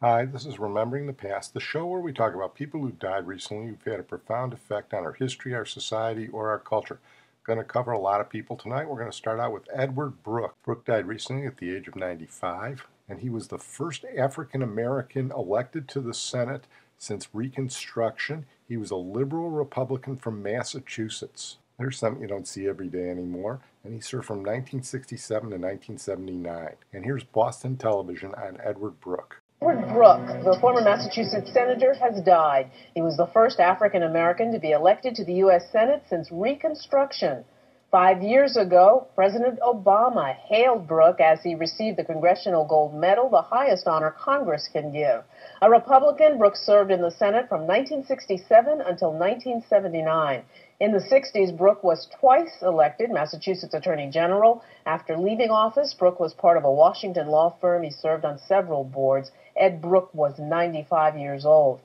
Hi, this is Remembering the Past, the show where we talk about people who died recently who've had a profound effect on our history, our society, or our culture. Going to cover a lot of people tonight. We're going to start out with Edward Brooke. Brooke died recently at the age of 95, and he was the first African American elected to the Senate since Reconstruction. He was a liberal Republican from Massachusetts. There's something you don't see every day anymore, and he served from 1967 to 1979. And here's Boston Television on Edward Brooke. Edward Brooke, the former Massachusetts senator, has died. He was the first African American to be elected to the U.S. Senate since Reconstruction. 5 years ago, President Obama hailed Brooke as he received the Congressional Gold Medal, the highest honor Congress can give. A Republican, Brooke served in the Senate from 1967 until 1979. In the 60s, Brooke was twice elected Massachusetts Attorney General. After leaving office, Brooke was part of a Washington law firm. He served on several boards. Ed Brooke was 95 years old.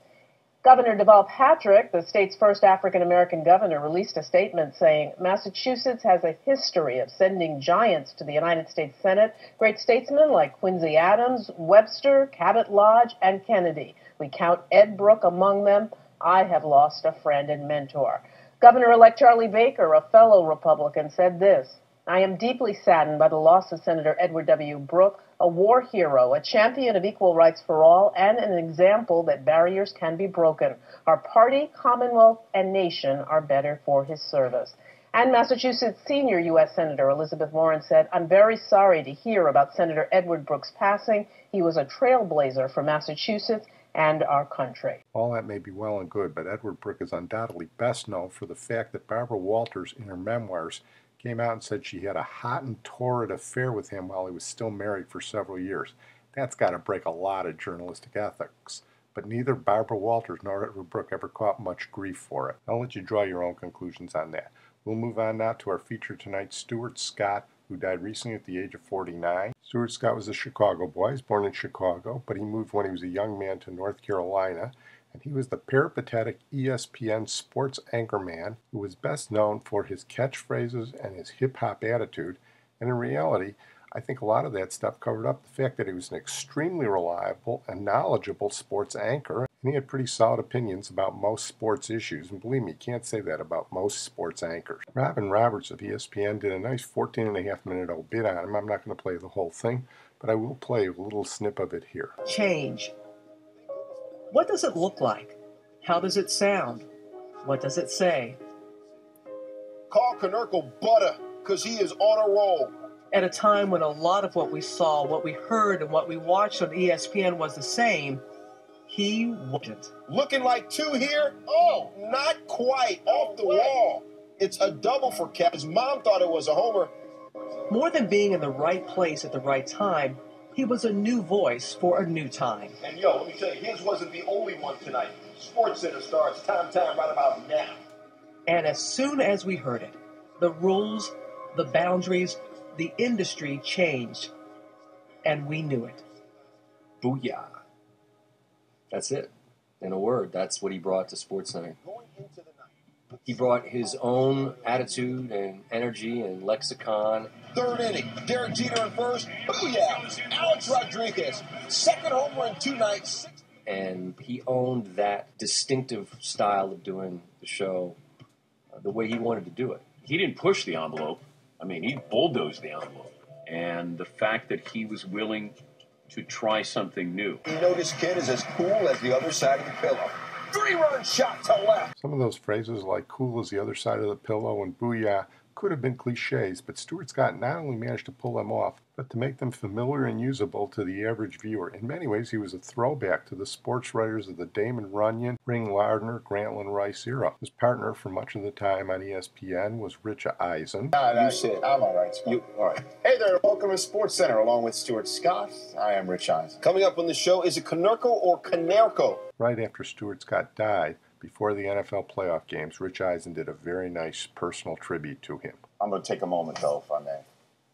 Governor Deval Patrick, the state's first African-American governor, released a statement saying Massachusetts has a history of sending giants to the United States Senate, great statesmen like Quincy Adams, Webster, Cabot Lodge, and Kennedy. We count Ed Brooke among them. I have lost a friend and mentor. Governor-elect Charlie Baker, a fellow Republican, said this: I am deeply saddened by the loss of Senator Edward W. Brooke, a war hero, a champion of equal rights for all, and an example that barriers can be broken. Our party, Commonwealth, and nation are better for his service. And Massachusetts senior U.S. Senator Elizabeth Warren said, I'm very sorry to hear about Senator Edward Brooke's passing. He was a trailblazer for Massachusetts and our country. All that may be well and good, but Edward Brooke is undoubtedly best known for the fact that Barbara Walters, in her memoirs, came out and said she had a hot and torrid affair with him while he was still married for several years. That's got to break a lot of journalistic ethics. But neither Barbara Walters nor Edward Brooke ever caught much grief for it. I'll let you draw your own conclusions on that. We'll move on now to our feature tonight, Stuart Scott, who died recently at the age of 49. Stuart Scott was a Chicago boy. He was born in Chicago, but he moved when he was a young man to North Carolina, and he was the peripatetic ESPN sports anchorman who was best known for his catchphrases and his hip-hop attitude. And in reality, I think a lot of that stuff covered up the fact that he was an extremely reliable and knowledgeable sports anchor, and he had pretty solid opinions about most sports issues. And believe me, you can't say that about most sports anchors. Robin Roberts of ESPN did a nice 14.5-minute obit on him. I'm not going to play the whole thing, but I will play a little snip of it here. Change. What does it look like? How does it sound? What does it say? Call Canerco butter, because he is on a roll. At a time when a lot of what we saw, what we heard, and what we watched on ESPN was the same, he wasn't. Looking like two here? Oh, not quite. Off the wall. It's a double for Cap. His mom thought it was a homer. More than being in the right place at the right time, he was a new voice for a new time. And yo, let me tell you, his wasn't the only one tonight. SportsCenter starts time right about now. And as soon as we heard it, the rules, the boundaries, the industry changed. And we knew it. BOOYAH. That's it. In a word, that's what he brought to SportsCenter. He brought his own attitude and energy and lexicon. Third inning, Derek Jeter in first. BOOYAH! Alex Rodriguez, second homer in 2 nights. And he owned that distinctive style of doing the show the way he wanted to do it. He didn't push the envelope. I mean, he bulldozed the envelope. And the fact that he was willing to try something new. You know this kid is as cool as the other side of the pillow. 3-run shot to left. Some of those phrases like cool as the other side of the pillow and booyah could have been cliches, but Stuart Scott not only managed to pull them off, but to make them familiar and usable to the average viewer. In many ways, he was a throwback to the sports writers of the Damon Runyon, Ring Lardner, Grantland Rice era. His partner for much of the time on ESPN was Rich Eisen. You said I'm all right. All right. Hey there, welcome to SportsCenter along with Stuart Scott. I am Rich Eisen. Coming up on the show, is it Canerco or Canerco? Right after Stuart Scott died, before the NFL playoff games, Rich Eisen did a very nice personal tribute to him. I'm going to take a moment, though, if I may,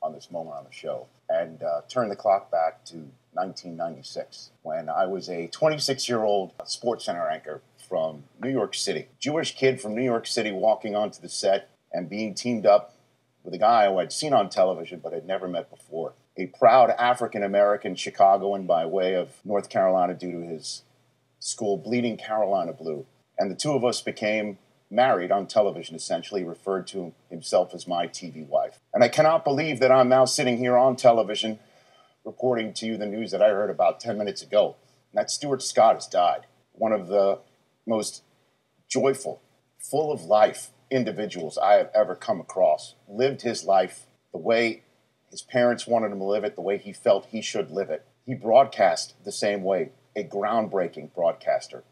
on this moment on the show, and turn the clock back to 1996, when I was a 26-year-old SportsCenter anchor from New York City. Jewish kid from New York City walking onto the set and being teamed up with a guy who I'd seen on television but had never met before. a proud African-American Chicagoan by way of North Carolina due to his school, Bleeding Carolina Blue. And the two of us became married on television, essentially. He referred to himself as my TV wife. And I cannot believe that I'm now sitting here on television reporting to you the news that I heard about 10 minutes ago. And that Stuart Scott has died. One of the most joyful, full of life individuals I have ever come across. Lived his life the way his parents wanted him to live it, the way he felt he should live it. He broadcast the same way, a groundbreaking broadcaster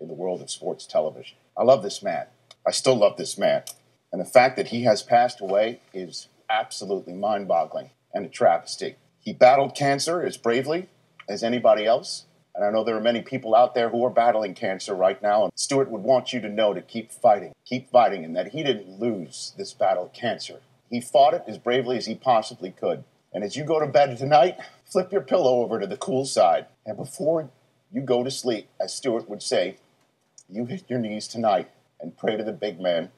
in the world of sports television. I love this man. I still love this man. And the fact that he has passed away is absolutely mind-boggling and a travesty. He battled cancer as bravely as anybody else. And I know there are many people out there who are battling cancer right now. And Stuart would want you to know to keep fighting, and that he didn't lose this battle of cancer. He fought it as bravely as he possibly could. And as you go to bed tonight, flip your pillow over to the cool side. And before you go to sleep, as Stuart would say, you hit your knees tonight and pray to the big man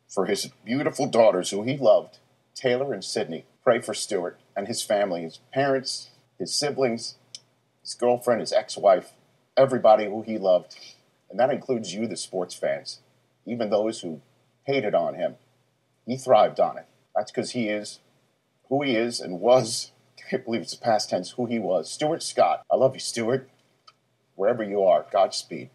for his beautiful daughters who he loved, Taylor and Sydney. Pray for Stuart and his family, his parents, his siblings, his girlfriend, his ex-wife, everybody who he loved. And that includes you, the sports fans, even those who hated on him. He thrived on it. That's because he is who he is and was, I can't believe it's the past tense, who he was. Stuart Scott. I love you, Stuart. Wherever you are, Godspeed.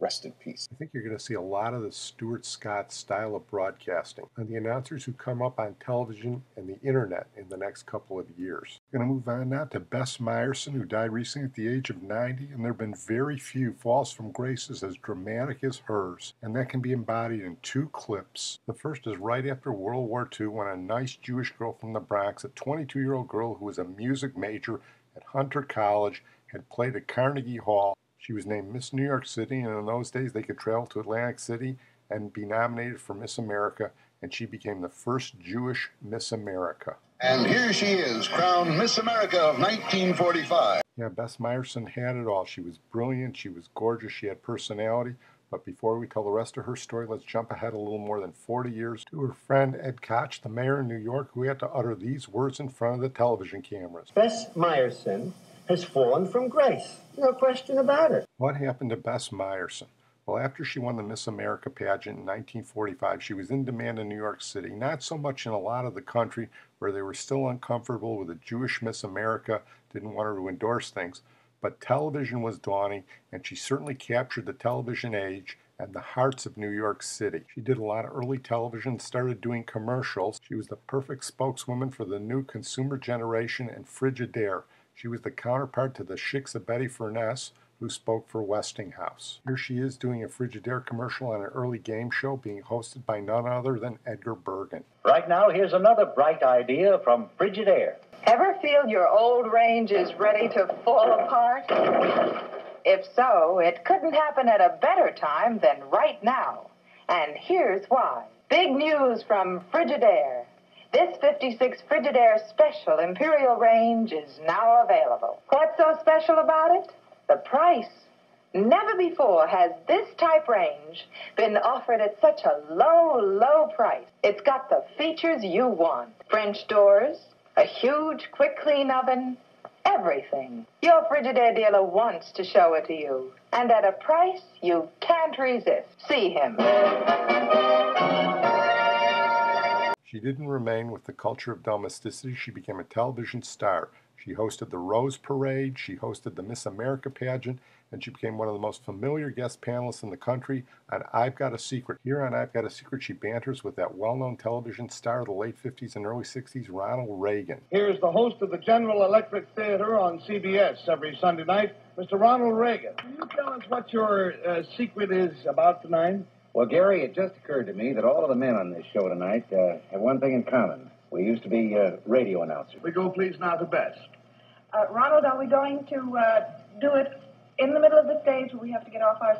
Rest in peace. I think you're going to see a lot of the Stuart Scott style of broadcasting and the announcers who come up on television and the internet in the next couple of years. We're going to move on now to Bess Myerson, who died recently at the age of 90, and there have been very few falls from graces as dramatic as hers, and that can be embodied in two clips. The first is right after World War II when a nice Jewish girl from the Bronx, a 22-year-old girl who was a music major at Hunter College, had played at Carnegie Hall. She was named Miss New York City, and in those days they could travel to Atlantic City and be nominated for Miss America, and she became the first Jewish Miss America. And here she is, crowned Miss America of 1945. Yeah, Bess Myerson had it all. She was brilliant, she was gorgeous, she had personality. But before we tell the rest of her story, let's jump ahead a little more than 40 years to her friend Ed Koch, the mayor of New York, who had to utter these words in front of the television cameras. Bess Myerson has fallen from grace. No question about it. What happened to Bess Myerson? Well, after she won the Miss America pageant in 1945, she was in demand in New York City, not so much in a lot of the country where they were still uncomfortable with a Jewish Miss America, didn't want her to endorse things, but television was dawning, and she certainly captured the television age and the hearts of New York City. She did a lot of early television, started doing commercials. She was the perfect spokeswoman for the new consumer generation and Frigidaire. She was the counterpart to the Chicks of Betty Furness, who spoke for Westinghouse. Here she is doing a Frigidaire commercial on an early game show being hosted by none other than Edgar Bergen. Right now, here's another bright idea from Frigidaire. Ever feel your old range is ready to fall apart? If so, it couldn't happen at a better time than right now. And here's why. Big news from Frigidaire. This 56 Frigidaire Special Imperial range is now available. What's so special about it? The price. Never before has this type range been offered at such a low, low price. It's got the features you want. French doors, a huge quick clean oven, everything. Your Frigidaire dealer wants to show it to you. And at a price you can't resist. See him. She didn't remain with the culture of domesticity. She became a television star. She hosted the Rose Parade, she hosted the Miss America pageant, and she became one of the most familiar guest panelists in the country on I've Got a Secret. Here on I've Got a Secret, she banters with that well-known television star of the late 50s and early 60s, Ronald Reagan. Here's the host of the General Electric Theater on CBS every Sunday night, Mr. Ronald Reagan. Can you tell us what your secret is about tonight? Well, Gary, it just occurred to me that all of the men on this show tonight have one thing in common. We used to be radio announcers. We go, please, now to Bess. Ronald, are we going to do it in the middle of the stage where we have to get off our...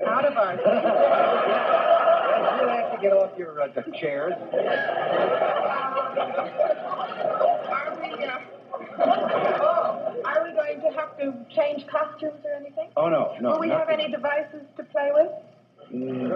out of our... Yes, you'll have to get off your chairs. Are we going to have to change costumes or anything? Oh, no. Will we have any devices to play with? No,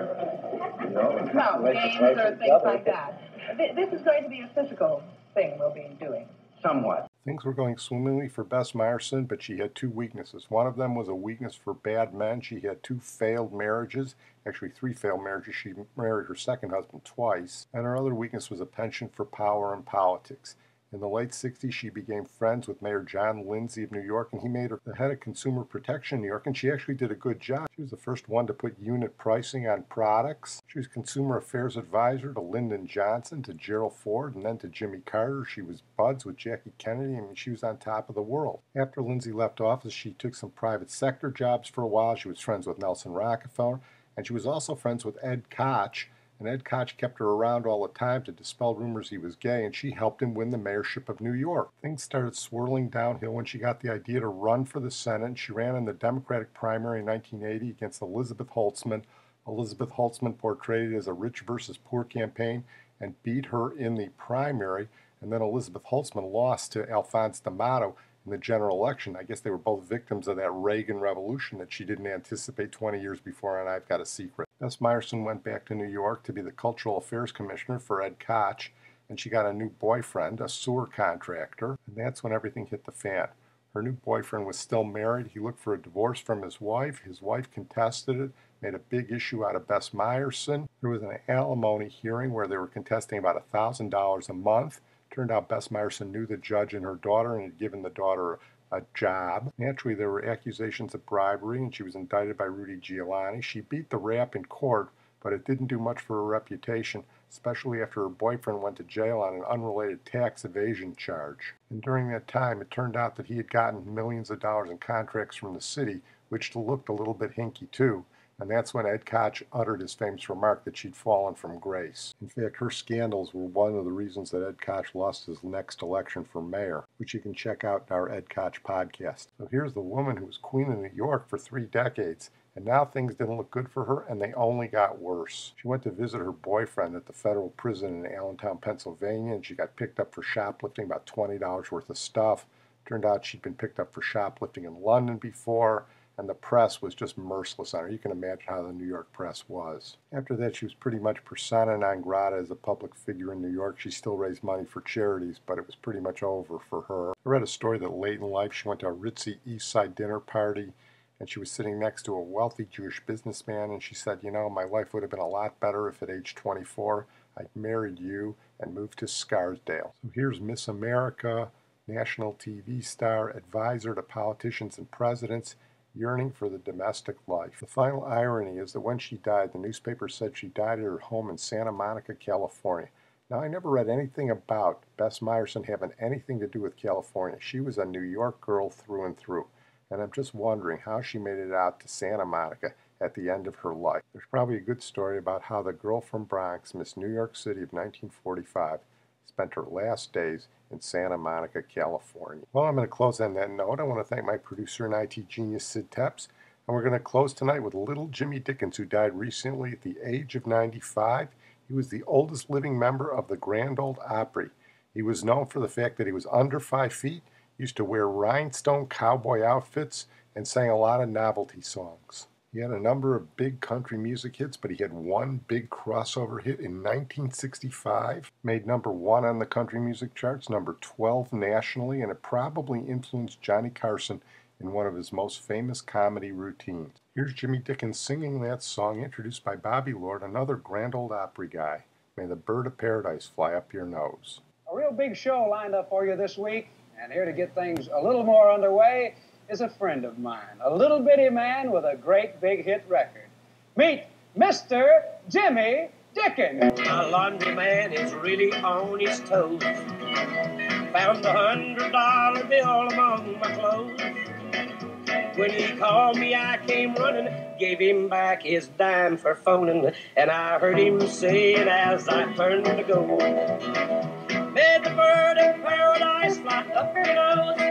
games or things like that. This is going to be a physical thing we'll be doing. Somewhat. Things were going swimmingly for Bess Myerson, but she had two weaknesses. One of them was a weakness for bad men. She had two failed marriages, actually three failed marriages. She married her second husband twice. And her other weakness was a penchant for power and politics. In the late 60s, she became friends with Mayor John Lindsay of New York, and he made her the head of consumer protection in New York, and she actually did a good job. She was the first one to put unit pricing on products. She was consumer affairs advisor to Lyndon Johnson, to Gerald Ford, and then to Jimmy Carter. She was buds with Jackie Kennedy. I mean, she was on top of the world. After Lindsay left office, she took some private sector jobs for a while. She was friends with Nelson Rockefeller, and she was also friends with Ed Koch. And Ed Koch kept her around all the time to dispel rumors he was gay, and she helped him win the mayorship of New York. Things started swirling downhill when she got the idea to run for the Senate. She ran in the Democratic primary in 1980 against Elizabeth Holtzman. Elizabeth Holtzman portrayed it as a rich versus poor campaign and beat her in the primary. And then Elizabeth Holtzman lost to Alphonse D'Amato in the general election. I guess they were both victims of that Reagan revolution that she didn't anticipate 20 years before, and I've got a secret. Bess Myerson went back to New York to be the Cultural Affairs Commissioner for Ed Koch, and she got a new boyfriend, a sewer contractor, and that's when everything hit the fan. Her new boyfriend was still married. He looked for a divorce from his wife. His wife contested it, made a big issue out of Bess Myerson. There was an alimony hearing where they were contesting about $1,000 a month. Turned out Bess Myerson knew the judge and her daughter and had given the daughter a job. Naturally, there were accusations of bribery, and she was indicted by Rudy Giuliani. She beat the rap in court, but it didn't do much for her reputation, especially after her boyfriend went to jail on an unrelated tax evasion charge. And during that time, it turned out that he had gotten millions of dollars in contracts from the city, which looked a little bit hinky too. And that's when Ed Koch uttered his famous remark that she'd fallen from grace. In fact, her scandals were one of the reasons that Ed Koch lost his next election for mayor, which you can check out in our Ed Koch podcast. So here's the woman who was queen of New York for 3 decades, and now things didn't look good for her, and they only got worse. She went to visit her boyfriend at the federal prison in Allentown, Pennsylvania, and she got picked up for shoplifting about $20 worth of stuff. Turned out she'd been picked up for shoplifting in London before, and the press was just merciless on her. You can imagine how the New York press was. After that, she was pretty much persona non grata as a public figure in New York. She still raised money for charities, but it was pretty much over for her. I read a story that late in life she went to a ritzy East Side dinner party, and she was sitting next to a wealthy Jewish businessman, and she said, you know, my life would have been a lot better if at age 24 I'd married you and moved to Scarsdale. So here's Miss America, national TV star, advisor to politicians and presidents, yearning for the domestic life. The final irony is that when she died, the newspaper said she died at her home in Santa Monica, California. Now, I never read anything about Bess Myerson having anything to do with California. She was a New York girl through and through, and I'm just wondering how she made it out to Santa Monica at the end of her life. There's probably a good story about how the girl from Bronx, Miss New York City of 1945, spent her last days in Santa Monica, California. Well, I'm going to close on that note. I want to thank my producer and IT genius, Sid Tepps. And we're going to close tonight with little Jimmy Dickens, who died recently at the age of 95. He was the oldest living member of the Grand Ole Opry. He was known for the fact that he was under 5 feet, used to wear rhinestone cowboy outfits, and sang a lot of novelty songs. He had a number of big country music hits, but he had one big crossover hit in 1965. Made number 1 on the country music charts, number 12 nationally, and it probably influenced Johnny Carson in one of his most famous comedy routines. Here's Jimmy Dickens singing that song, introduced by Bobby Lord, another Grand Ole Opry guy. May the bird of paradise fly up your nose. A real big show lined up for you this week, and here to get things a little more underway is a friend of mine, a little bitty man with a great big hit record. Meet Mr. Jimmy Dickens. My laundry man is really on his toes. Found $100 bill among my clothes. When he called me, I came running, gave him back his dime for phoning, and I heard him saying as I turned to go, may the bird of paradise fly up your nose.